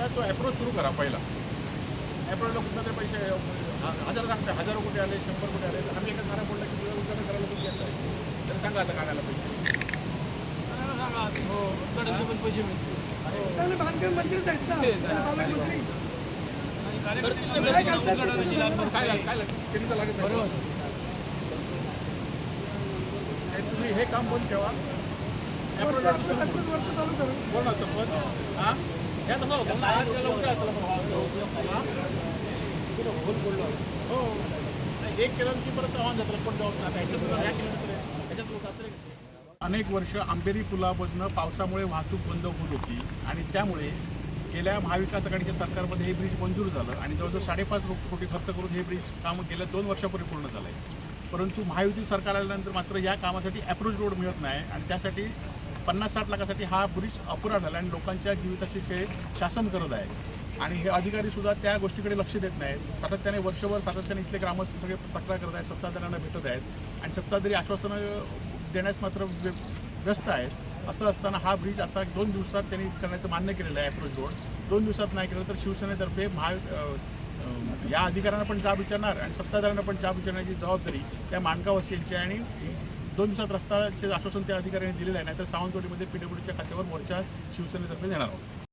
आहे तो अप्रोच सुरू करा पहिला. अप्रोचला कुठला तरी पैसे हजार सांगते, 1000 कोटी आले, 100 कोटी आले, तर आम्ही एका सारा बोलला की तुझं उद्घाटन करायला तुम्ही येत आहे, तर सांगा आता काढायला पैसे. हो उद्घाटनचे पण पैसे मिळतील. त्याला बांधकाम मंत्रीच आहेत ना, पालकमंत्री. काय त्यांनी तर लागत नाही. तुम्ही हे काम बंद ठेवा. वर्ष चालू करू. बोल ना पण हां या तसं होतं ना, आज त्याला उद्या असलं हो 1 केलं की परत ऑन जातं पण जाऊ आता ह्याच्यात लोक अनेक वर्ष आंबेरी पुलामधनं पावसामुळे वाहतूक बंद होत होती आणि त्यामुळे गेल्या महाविकास आघाडीच्या सरकारमध्ये हे ब्रिज मंजूर झालं आणि जवळजवळ 5.5 कोटी खर्च करून हे ब्रिज काम गेल्या 2 वर्षापूर्वी पूर्ण झालं आहे. परंतु महायुती सरकार आल्यानंतर मात्र या कामासाठी अप्रोच रोड मिळत नाही आणि त्यासाठी 50-60 लाखासाठी हा ब्रिज अपुरा झाला आणि लोकांच्या जीविताची खेळ शासन करत आहे आणि हे अधिकारीसुद्धा त्या गोष्टीकडे लक्ष देत नाहीत. सातत्याने वर्षभर सातत्याने इथले ग्रामस्थ सगळे तक्रार करत आहेत, सत्ताधाऱ्यांना भेटत आहेत आणि सत्ताधारी आश्वासनं देण्यास मात्र व्यस्त आहेत. असं असताना हा ब्रिज आता 2 दिवसात त्यांनी करण्याचं मान्य केलेलं आहे. अप्रोच रोड 2 दिवसात नाही केलं तर शिवसेनेतर्फे या अधिकाऱ्यांना पण जाब विचारणार आणि सत्ताधाऱ्यांना पण जाब विचारण्याची जबाबदारी त्या माणगाववासियांची आणि 2 दिवसात रस्त्याचे आश्वासन त्या अधिकाऱ्यांनी दिलेलं आहे. नाहीतर सावंतवाडीमध्ये PWDच्या खात्यावर मोर्चा शिवसेनेतर्फे देणार आहोत.